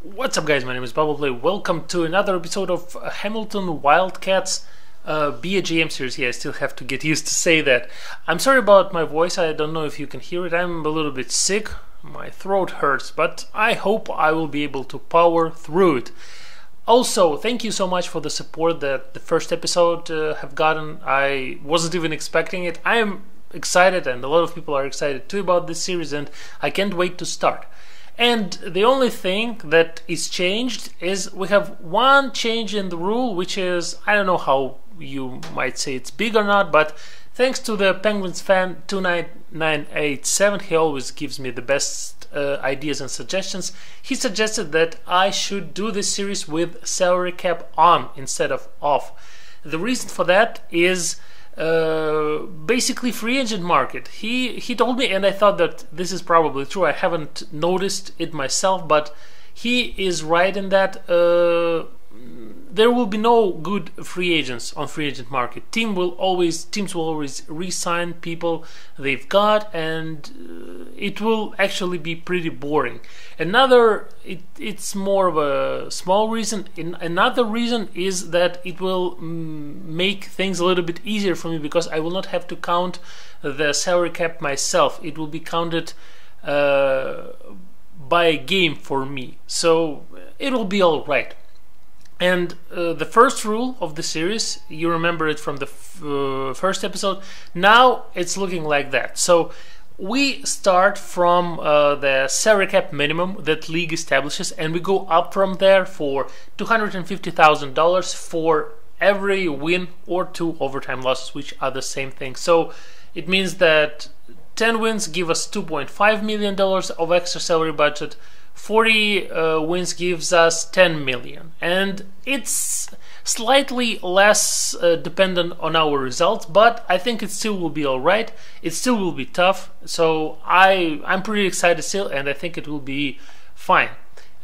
What's up, guys? My name is Probably. Welcome to another episode of Hamilton Wildcats be a GM series. Yeah, I still have to get used to say that. I'm sorry about my voice. I don't know if you can hear it. I'm a little bit sick. My throat hurts, but I hope I will be able to power through it. Also, thank you so much for the support that the first episode have gotten. I wasn't even expecting it. I am excited, and a lot of people are excited too about this series, and I can't wait to start. And the only thing that is changed is we have one change in the rule, which is, I don't know how you might say it's big or not, but thanks to the Penguins fan 29987, he always gives me the best ideas and suggestions. He suggested that I should do this series with salary cap on instead of off. The reason for that is basically free agent market. He told me, and I thought that this is probably true. I haven't noticed it myself, but he is right in that there will be no good free agents on free agent market. Teams will always re-sign people they've got, and it will actually be pretty boring. It's more of a small reason. Another reason is that it will make things a little bit easier for me, because I will not have to count the salary cap myself. It will be counted by a game for me, so it will be all right. And the first rule of the series, you remember it from the first episode, now it's looking like that. So we start from the salary cap minimum that league establishes, and we go up from there for $250,000 for every win or 2 overtime losses, which are the same thing. So it means that 10 wins give us $2.5 million of extra salary budget. 40 wins gives us 10 million, and it's slightly less dependent on our results, but I think it still will be all right. It still will be tough, so I'm pretty excited still, and I think it will be fine.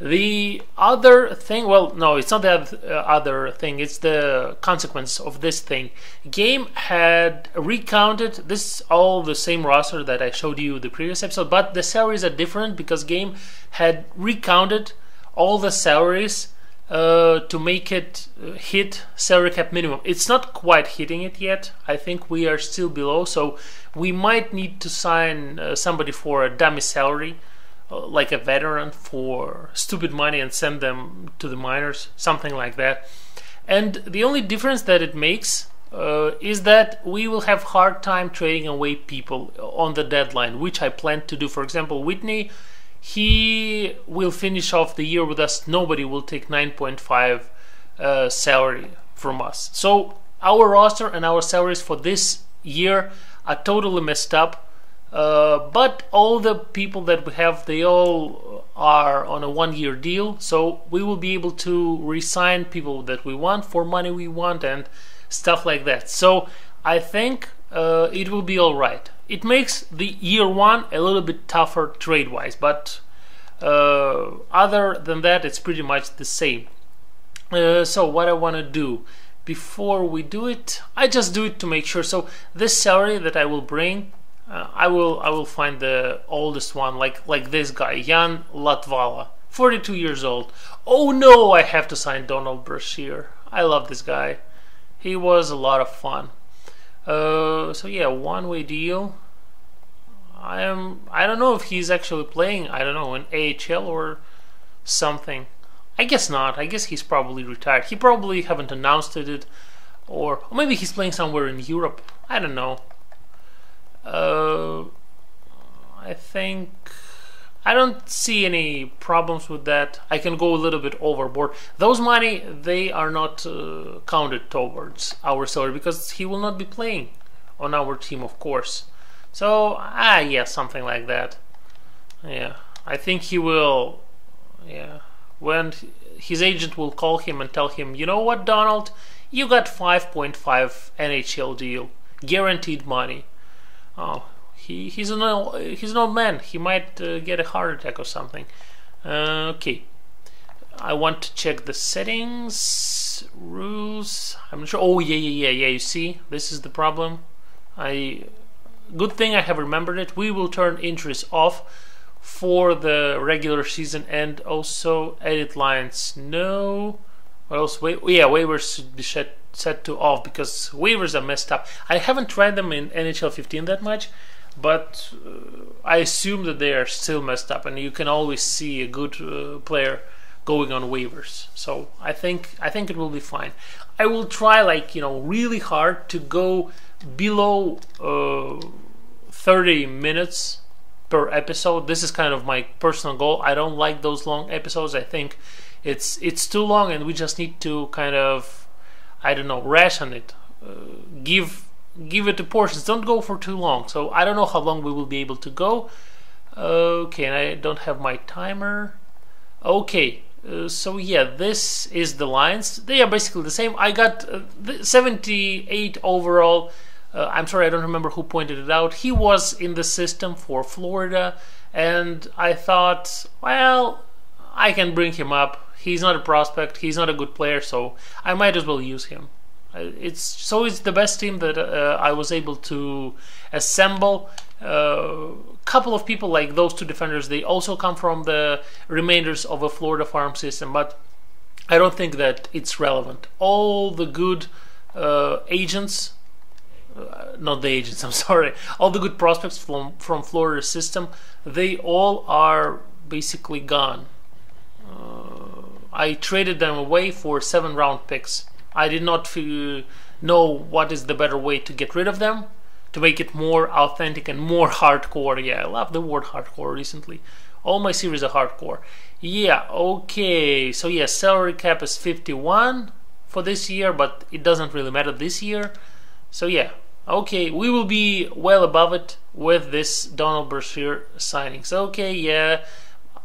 The other thing, well, no, it's not the other thing, it's the consequence of this thing. Game had recounted, this is all the same roster that I showed you the previous episode, but the salaries are different because Game had recounted all the salaries to make it hit salary cap minimum. It's not quite hitting it yet. I think we are still below, so we might need to sign somebody for a dummy salary, like a veteran, for stupid money and send them to the minors, something like that. And the only difference that it makes is that we will have hard time trading away people on the deadline, which I plan to do. For example, Whitney, he will finish off the year with us. Nobody will take 9.5 salary from us. So our roster and our salaries for this year are totally messed up. But all the people that we have, they all are on a 1-year deal, so we will be able to re-sign people that we want for money we want and stuff like that. So I think it will be all right. It makes the year 1 a little bit tougher trade-wise, but other than that, it's pretty much the same. So what I want to do before we do it, I just do it to make sure. So this salary that I will bring, I will find the oldest one, like this guy, Jan Latvala, 42 years old. Oh no, I have to sign Donald Brashear. I love this guy. He was a lot of fun. So yeah, one-way deal. I don't know if he's actually playing, I don't know, in AHL or something. I guess not. I guess he's probably retired. He probably haven't announced it, or maybe he's playing somewhere in Europe. I don't know. I think I don't see any problems with that. I can go a little bit overboard. Those money, they are not counted towards our salary because he will not be playing on our team, of course. So yeah, something like that. Yeah, I think he will. Yeah, when his agent will call him and tell him, you know what, Donald, you got 5.5 NHL deal, guaranteed money. Oh, he's an old man. He might get a heart attack or something. Okay, I want to check the settings, rules. I'm not sure. Oh yeah. You see, this is the problem. Good thing I have remembered it. We will turn injuries off for the regular season, and also edit lines. No. What else? Waivers should be set to off because waivers are messed up. I haven't tried them in NHL 15 that much, but I assume that they are still messed up, and you can always see a good player going on waivers. So I think it will be fine. I will try, like, really hard to go below 30 minutes per episode. This is kind of my personal goal. I don't like those long episodes. I think it's too long, and we just need to kind of, I don't know, ration it, give it to portions. Don't go for too long. So I don't know how long we will be able to go. Okay, and I don't have my timer. Okay, so yeah, this is the lines. They are basically the same. I got 78 overall. I'm sorry, I don't remember who pointed it out. He was in the system for Florida, and I thought, well, I can bring him up. He's not a prospect. He's not a good player, so I might as well use him. It's the best team that I was able to assemble. Couple of people, like those two defenders, they also come from the remainders of a Florida farm system, but I don't think that it's relevant. All the good agents, not the agents, I'm sorry, all the good prospects from Florida's system, they all are basically gone. I traded them away for 7-round picks. I did not know what is the better way to get rid of them, to make it more authentic and more hardcore. Yeah, I love the word hardcore recently. All my series are hardcore. Yeah, okay. So yeah, salary cap is 51 for this year, but it doesn't really matter this year. So yeah, okay, we will be well above it with this Donald Brashear signing. So okay, yeah,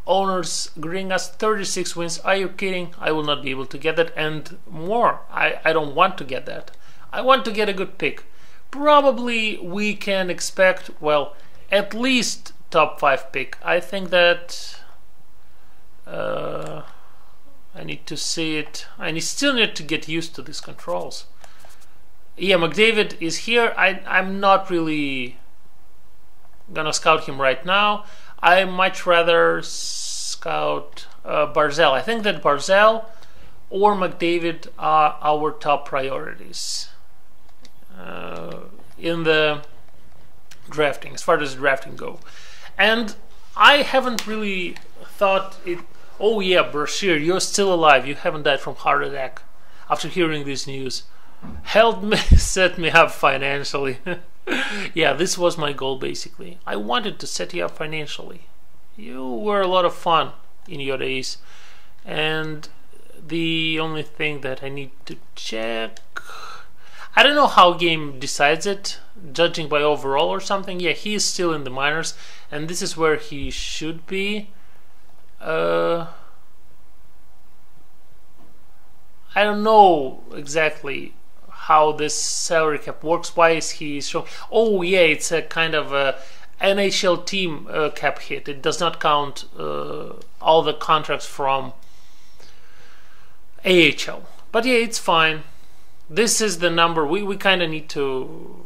owners bring us 36 wins. Are you kidding? I will not be able to get that, and more. I don't want to get that. I want to get a good pick. Probably we can expect, well, at least top 5 pick. I think that I need to see it. I still need to get used to these controls. Yeah, McDavid is here. I'm not really gonna scout him right now. I much rather scout Barzal. I think that Barzal or McDavid are our top priorities in the drafting, as far as drafting go. And I haven't really thought it. Oh yeah, Brashear, you're still alive. You haven't died from heart attack. After hearing this news, helped me, set me up financially. Yeah, this was my goal basically. I wanted to set you up financially. You were a lot of fun in your days, and the only thing that I need to check, I don't know how game decides it, judging by overall or something. Yeah, he is still in the minors, and this is where he should be. I don't know exactly how this salary cap works. Why is he showing? Oh yeah, it's a kind of a NHL team cap hit. It does not count all the contracts from AHL. But yeah, it's fine. This is the number. We kind of need to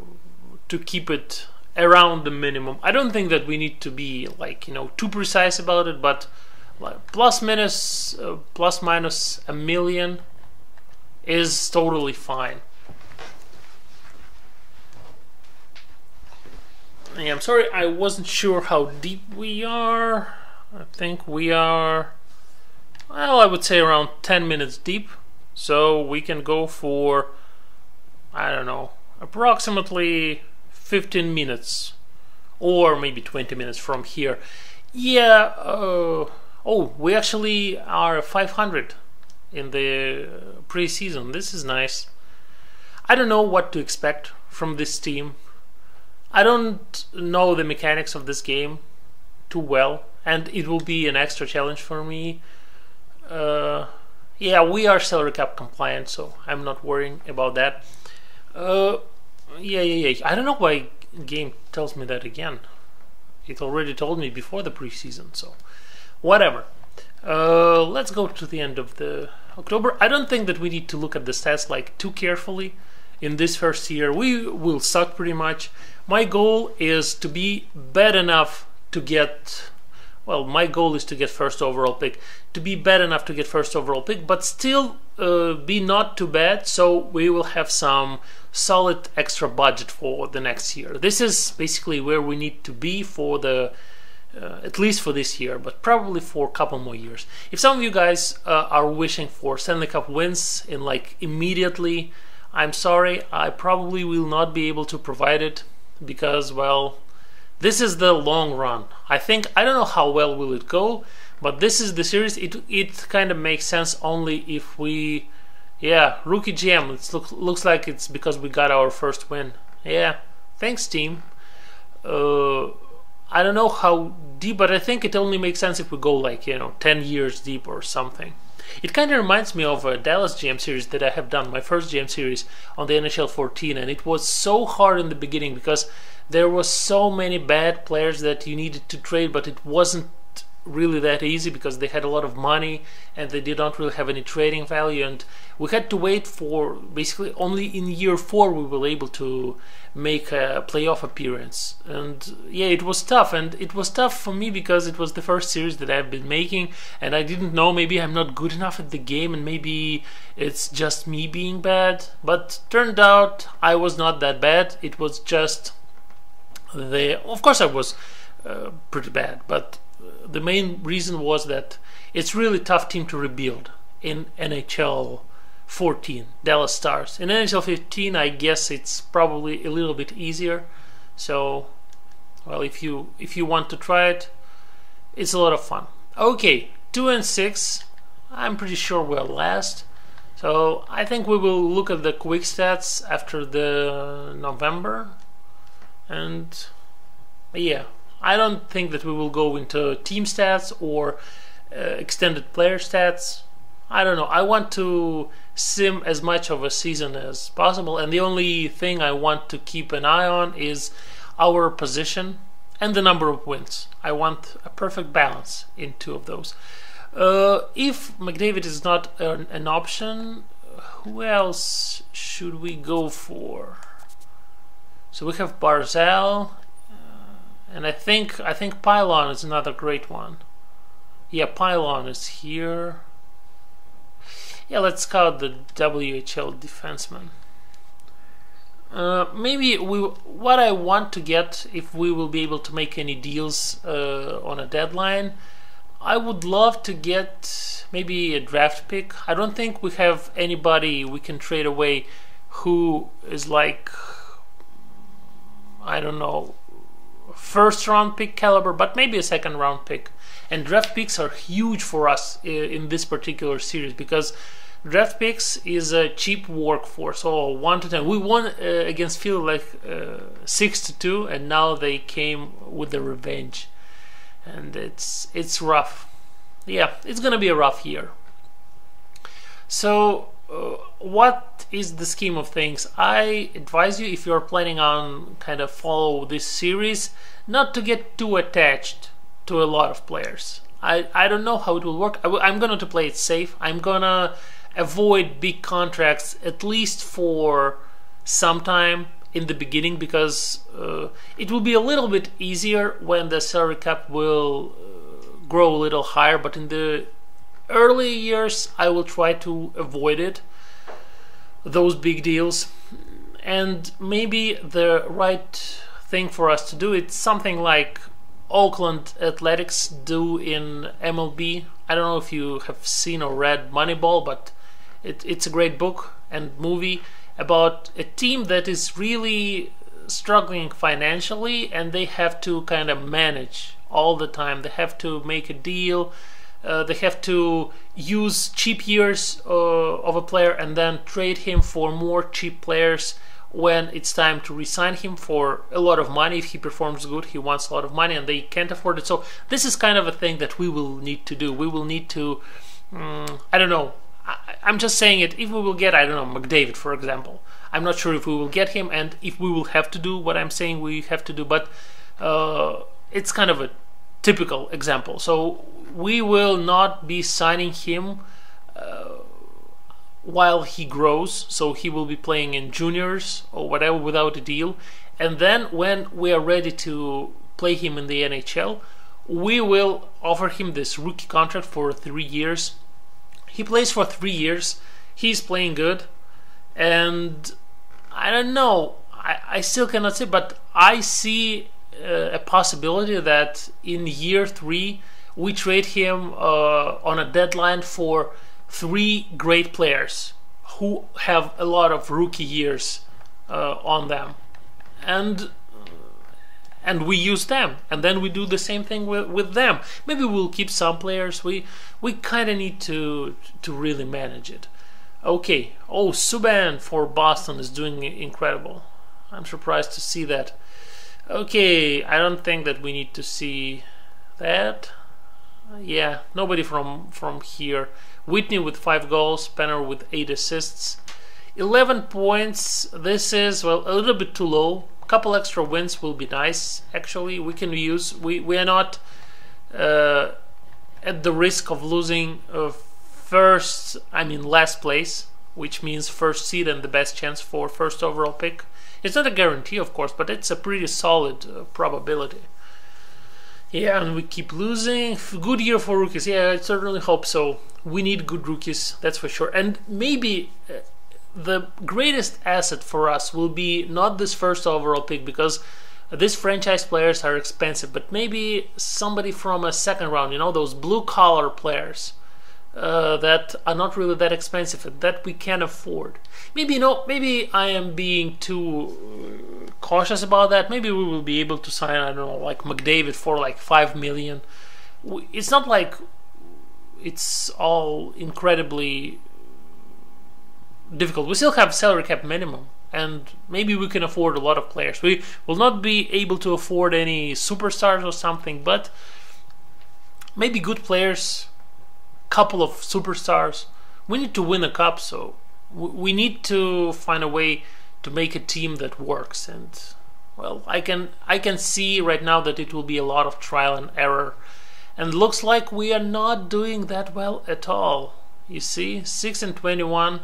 keep it around the minimum. I don't think that we need to be, like, too precise about it, but like plus minus a million is totally fine. Yeah, I'm sorry, I wasn't sure how deep we are. I think we are, well, I would say around 10 minutes deep. So we can go for, I don't know, approximately 15 minutes. Or maybe 20 minutes from here. Yeah, oh, we actually are 500 in the preseason. This is nice. I don't know what to expect from this team. I don't know the mechanics of this game too well, and it will be an extra challenge for me. Yeah, we are salary cap compliant, so I'm not worrying about that. Yeah. I don't know why game tells me that again. It already told me before the preseason, so whatever. Let's go to the end of the October. I don't think that we need to look at the stats like too carefully in this first year. We will suck pretty much. My goal is to be bad enough to get well, my goal is to get first overall pick, to be bad enough to get first overall pick, but still be not too bad, so we will have some solid extra budget for the next year. This is basically where we need to be for the at least for this year, but probably for a couple more years. If some of you guys are wishing for Stanley Cup wins in like immediately, I'm sorry, I probably will not be able to provide it, because, well, this is the long run. I don't know how well will it go, but this is the series. It kind of makes sense only if we, yeah, rookie GM. It looks like it's because we got our first win. Yeah, thanks team. I don't know how deep, but I think it only makes sense if we go like, 10 years deep or something. It kind of reminds me of a Dallas GM series that I have done, my first GM series on the NHL 14, and it was so hard in the beginning because there was so many bad players that you needed to trade, but it wasn't really that easy because they had a lot of money and they did not really have any trading value, and we had to wait for basically only in year 4 we were able to make a playoff appearance. And yeah, it was tough, and it was tough for me because it was the first series that I've been making, and I didn't know, maybe I'm not good enough at the game and maybe it's just me being bad, but turned out I was not that bad. It was just of course I was pretty bad, but the main reason was that it's really tough team to rebuild in NHL 14, Dallas Stars. In NHL 15, I guess it's probably a little bit easier. So, well, if you want to try it, it's a lot of fun. Okay, 2-6. I'm pretty sure we'll last. So I think we will look at the quick stats after the November, and yeah. I don't think that we will go into team stats or extended player stats. I don't know. I want to sim as much of a season as possible, and the only thing I want to keep an eye on is our position and the number of wins. I want a perfect balance in 2 of those. If McDavid is not an option, who else should we go for? So we have Barzal. And I think Pylon is another great one. Yeah, Pylon is here. Yeah, let's scout the WHL defenseman. Maybe what I want to get, if we will be able to make any deals on a deadline, I would love to get maybe a draft pick. I don't think we have anybody we can trade away who is like, I don't know, first round pick caliber, but maybe a second round pick. And draft picks are huge for us in this particular series, because draft picks is a cheap workforce. So 1 to 10, we won against Philly like 6-2, and now they came with the revenge, and it's rough. Yeah, it's gonna be a rough year. So what is the scheme of things? I advise you, if you're planning on kind of follow this series, not to get too attached to a lot of players. I don't know how it will work. I'm gonna to play it safe. I'm gonna avoid big contracts, at least for some time in the beginning, because it will be a little bit easier when the salary cap will grow a little higher, but in the early years I will try to avoid it, those big deals. And maybe the right thing for us to do, it's something like Oakland Athletics do in MLB. I don't know if you have seen or read Moneyball, but it's a great book and movie about a team that is really struggling financially, and they have to kind of manage all the time. They have to make a deal. They have to use cheap years of a player and then trade him for more cheap players when it's time to re-sign him for a lot of money. If he performs good, he wants a lot of money, and they can't afford it. So this is kind of a thing that we will need to do. We will need to, I don't know, I'm just saying it, if we will get, I don't know, McDavid, for example. I'm not sure if we will get him and if we will have to do what I'm saying we have to do, but it's kind of a typical example. So we will not be signing him while he grows, so he will be playing in juniors or whatever without a deal, and then when we are ready to play him in the NHL, we will offer him this rookie contract for 3 years. He plays for 3 years. He's playing good, and I don't know. I still cannot say, but I see a possibility that in year 3 we trade him on a deadline for 3 great players who have a lot of rookie years on them, and we use them, and then we do the same thing with them. Maybe we'll keep some players. We kind of need to really manage it. Okay. Oh, Subban for Boston is doing incredible. I'm surprised to see that. Okay, I don't think that we need to see that. Yeah, nobody from here. Whitney with 5 goals, Penner with 8 assists. 11 points. This is, well, a little bit too low. A couple extra wins will be nice. Actually, we can use. We are not at the risk of losing last place, which means first seed and the best chance for first overall pick. It's not a guarantee, of course, but it's a pretty solid probability. Yeah, and we keep losing. Good year for rookies. Yeah, I certainly hope so. We need good rookies, that's for sure. And maybe the greatest asset for us will be not this first overall pick, because these franchise players are expensive, but maybe somebody from a second round, those blue-collar players that are not really that expensive, that we can afford. Maybe I am being too cautious about that. Maybe we will be able to sign, I don't know, like McDavid for like $5 million. It's not like it's all incredibly difficult. We still have salary cap minimum, and maybe we can afford a lot of players. We will not be able to afford any superstars or something, but maybe good players, couple of superstars. We need to win a cup, so we need to find a way to make a team that works. And well, I can see right now that it will be a lot of trial and error, and looks like we are not doing that well at all. You see, 6-21.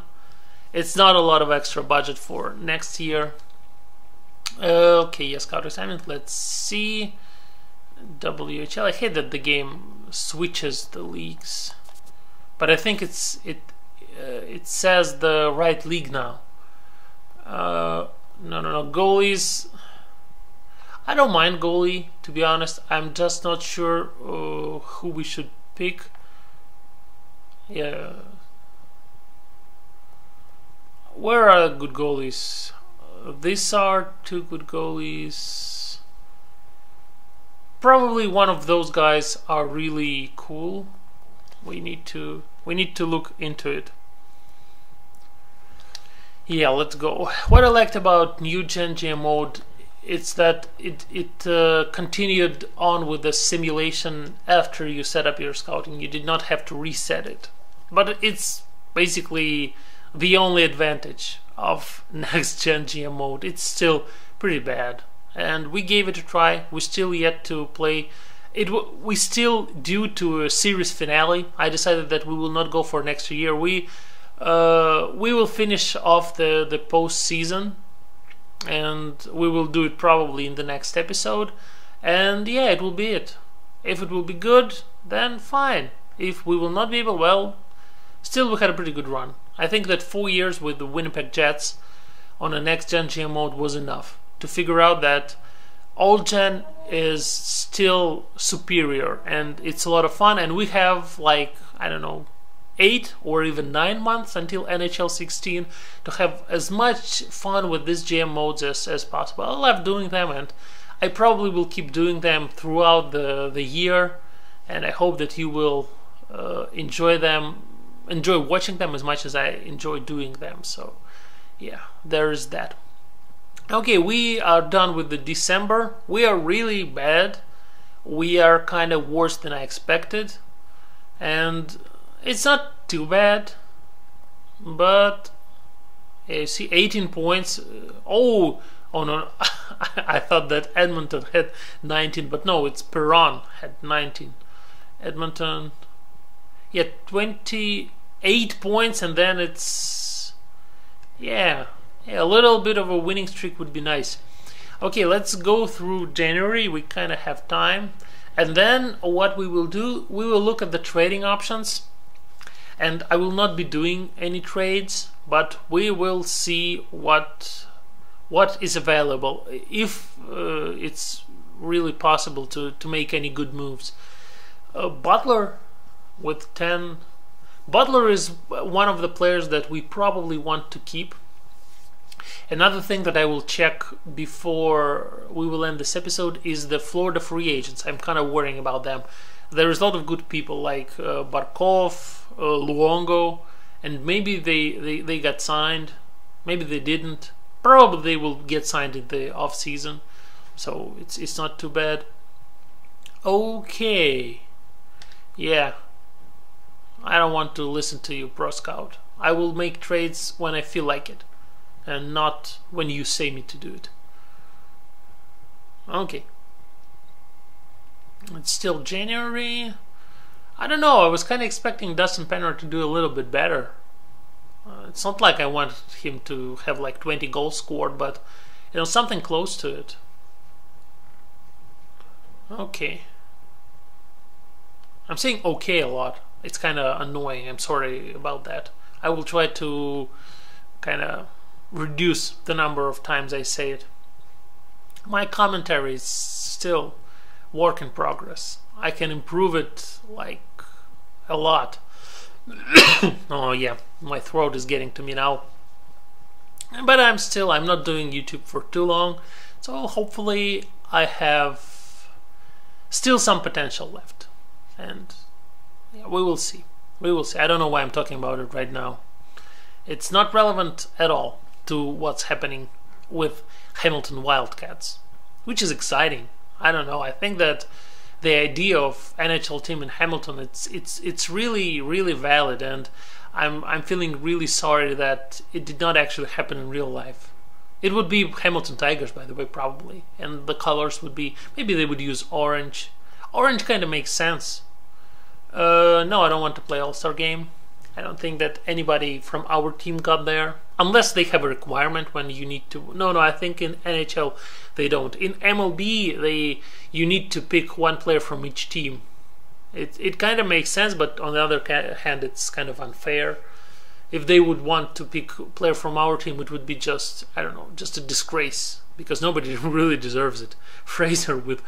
It's not a lot of extra budget for next year. Okay, yes, scout assignment. Let's see. WHL. I hate that the game switches the leagues, but I think it says the right league now. No. Goalies. I don't mind goalie, to be honest. I'm just not sure who we should pick. Yeah. Where are good goalies? These are 2 good goalies. Probably one of those guys are really cool. We need to look into it. Yeah, let's go. What I liked about new Gen GM mode, it's that it continued on with the simulation after you set up your scouting. You did not have to reset it, but it's basically the only advantage of next Gen GM mode. It's still pretty bad, and we gave it a try. We still yet to play it. We still due to a series finale. I decided that we will not go for next year. We will finish off the postseason, and we will do it probably in the next episode. And yeah, it will be it. If it will be good, then fine. If we will not be able, well, still we had a pretty good run. I think that 4 years with the Winnipeg Jets on a next Gen GM mode was enough to figure out that old Gen is still superior, and it's a lot of fun. And we have, like, I don't know, 8 or even 9 months until NHL 16 to have as much fun with these GM modes as possible. I love doing them, and I probably will keep doing them throughout the year, and I hope that you will enjoy watching them as much as I enjoy doing them. So yeah, there's that. Okay, we are done with the December. We are really bad. We are kind of worse than I expected, and it's not too bad, but you see, 18 points. Oh no, I thought that Edmonton had 19, but no, it's Perron had 19. Edmonton, yeah, 28 points, and then it's yeah, a little bit of a winning streak would be nice. Okay, let's go through January. We kind of have time. And then what we will do, we will look at the trading options, and I will not be doing any trades, but we will see what is available, if it's really possible to make any good moves. Butler with 10. Butler is one of the players that we probably want to keep. Another thing that I will check before we will end this episode is the Florida free agents. I'm kind of worrying about them. There is a lot of good people like Barkov, Luongo, and maybe they got signed. Maybe they didn't. Probably they will get signed in the off season, so it's not too bad. Okay, yeah. I don't want to listen to you, Pro Scout. I will make trades when I feel like it, and not when you say me to do it. Okay. It's still January. I don't know, I was kind of expecting Dustin Penner to do a little bit better. It's not like I want him to have like 20 goals scored, but you know, something close to it. Okay. I'm saying okay a lot. It's kind of annoying. I'm sorry about that. I will try to kind of reduce the number of times I say it. My commentary is still work in progress. I can improve it like a lot. Oh yeah, my throat is getting to me now. But I'm not doing YouTube for too long, so hopefully I have still some potential left. And yeah, we will see. We will see. I don't know why I'm talking about it right now. It's not relevant at all to what's happening with Hamilton Wildcats, which is exciting. I don't know. I think that the idea of NHL team in Hamilton, it's really valid, and I'm feeling really sorry that it did not actually happen in real life. It would be Hamilton Tigers, by the way, probably, and the colors would be, maybe they would use orange. Orange kind of makes sense. No, I don't want to play All-Star game. I don't think that anybody from our team got there, unless they have a requirement when you need to. No, I think in NHL they don't. In MLB you need to pick one player from each team. It kind of makes sense, but on the other hand it's kind of unfair. If they would want to pick a player from our team, it would be just, I don't know, just a disgrace, because nobody really deserves it. Fraser with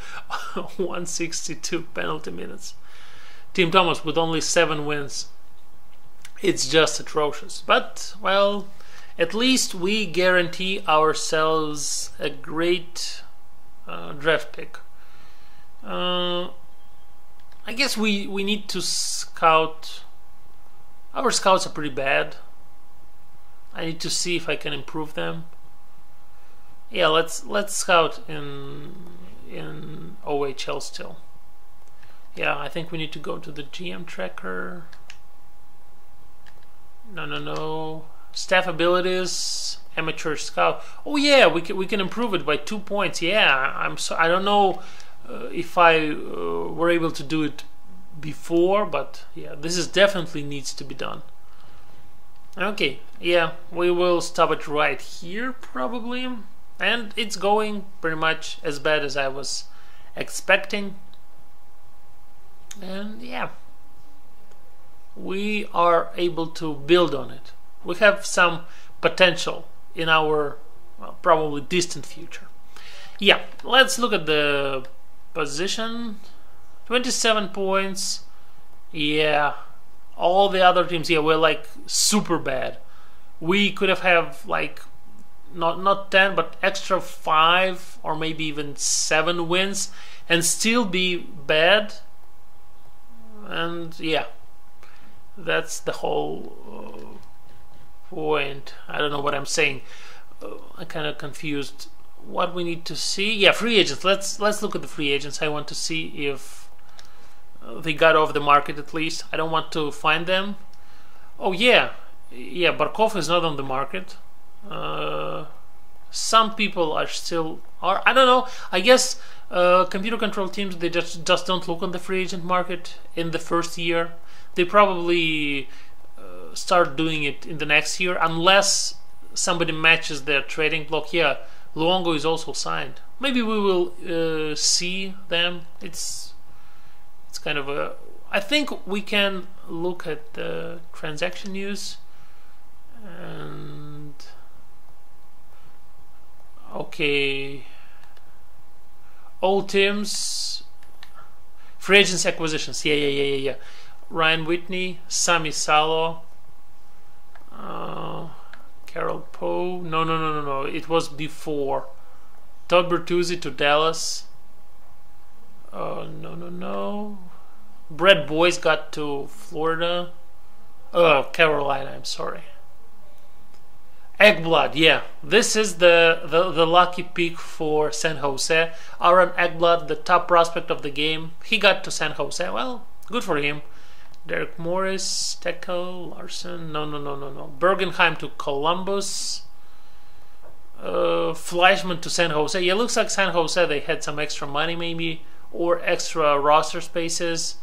162 penalty minutes. Tim Thomas with only 7 wins. It's just atrocious. But, well, at least we guarantee ourselves a great draft pick. I guess we need to scout. Our scouts are pretty bad. I need to see if I can improve them. Yeah, let's scout in OHL still. Yeah, I think we need to go to the GM tracker. No. Staff abilities, amateur scout. Oh yeah, we can improve it by 2 points. Yeah, I don't know if I were able to do it before, but yeah, this is definitely needs to be done. Okay, yeah, we will stop it right here probably, and it's going pretty much as bad as I was expecting. And yeah, we are able to build on it. We have some potential in our probably distant future. Yeah, let's look at the position. 27 points. Yeah, all the other teams, yeah, were like super bad. We could have like not 10 but extra 5 or maybe even 7 wins and still be bad. And yeah, that's the whole point. I don't know what I'm saying. I'm kind of confused. What we need to see? Yeah, free agents. Let's look at the free agents. I want to see if they got off the market at least. I don't want to find them. Oh yeah, Barkov is not on the market. Some people are still. I don't know. I guess computer control teams, they just don't look on the free agent market in the first year. They probably start doing it in the next year unless somebody matches their trading block. Yeah, Luongo is also signed. Maybe we will see them. It's It's kind of a... I think we can look at the transaction news. And... okay... all teams... free agents acquisitions. Yeah. Ryan Whitney, Sami Salo, Carol Poe. No. It was before. Todd Bertuzzi to Dallas. No. Brett Boyce got to Florida. Carolina. I'm sorry. Ekblad, yeah. This is the lucky pick for San Jose. Aaron Ekblad, the top prospect of the game. He got to San Jose. Well, good for him. Derek Morris, Tekel, Larson. No. Bergenheim to Columbus. Fleischman to San Jose. Yeah, looks like San Jose, they had some extra money maybe, or extra roster spaces.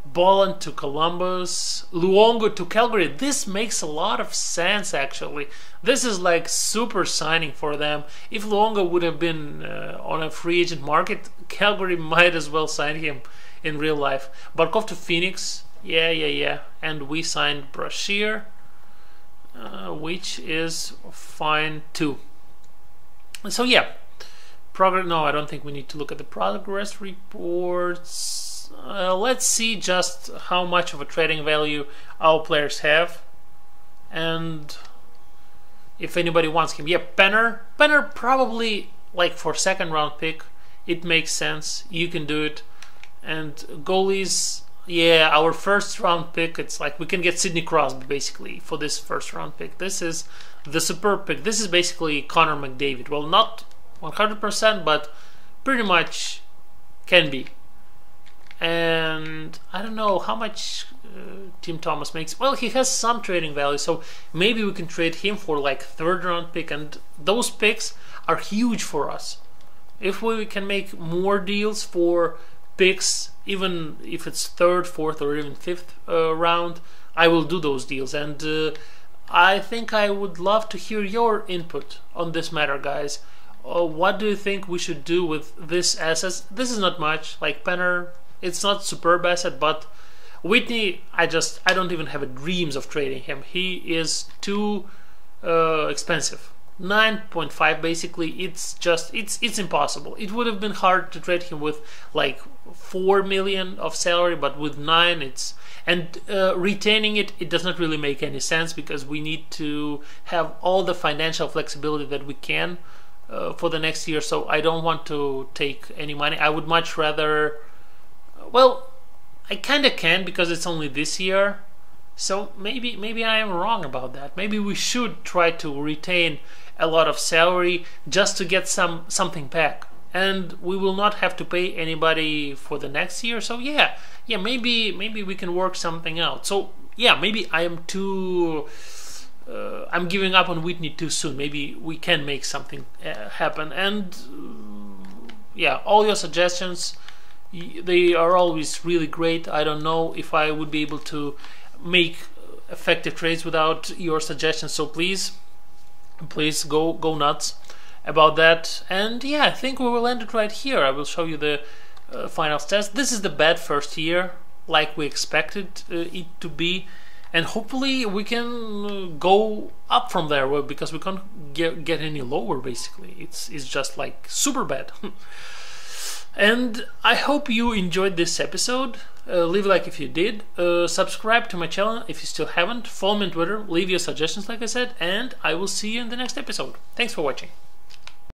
Bolland to Columbus. Luongo to Calgary. This makes a lot of sense, actually. This is like super signing for them. If Luongo would have been on a free agent market, Calgary might as well sign him in real life. Barkov to Phoenix. Yeah. And we signed Brashear, which is fine too. So yeah, progress. No, I don't think we need to look at the progress reports. Let's see just how much of a trading value our players have, and if anybody wants him. Yeah, Penner probably, like, for second round pick, it makes sense. You can do it. And goalies, yeah, our first round pick, it's like we can get Sidney Crosby basically for this first round pick. This is the superb pick. This is basically Connor McDavid. Well, not 100%, but pretty much can be. And I don't know how much Tim Thomas makes. Well, he has some trading value, so maybe we can trade him for like third round pick, and those picks are huge for us. If we can make more deals for picks, even if it's third, fourth, or even fifth round, I will do those deals. And I think I would love to hear your input on this matter, guys. What do you think we should do with this asset? This is not much. Like Penner, it's not superb asset, but Whitney, I don't even have dreams of trading him. He is too expensive. 9.5 basically. It's impossible. It would have been hard to trade him with like 4 million of salary, but with 9 it's, and retaining it does not really make any sense, because we need to have all the financial flexibility that we can for the next year. So I don't want to take any money. I would much rather, well, I kind of can, because it's only this year. So maybe I am wrong about that. Maybe we should try to retain a lot of salary just to get something back, and we will not have to pay anybody for the next year. So yeah, maybe we can work something out. So yeah, maybe I am too I'm giving up on Whitney too soon. Maybe we can make something happen. And yeah, all your suggestions, they are always really great. I don't know if I would be able to make effective trades without your suggestions, so please go nuts about that. And yeah, I think we will end it right here. I will show you the final stats. This is the bad first year, like we expected it to be, and hopefully we can go up from there, because we can't get any lower basically. It's just like super bad. And I hope you enjoyed this episode. Leave a like if you did. Subscribe to my channel if you still haven't. Follow me on Twitter. Leave your suggestions, like I said. And I will see you in the next episode. Thanks for watching.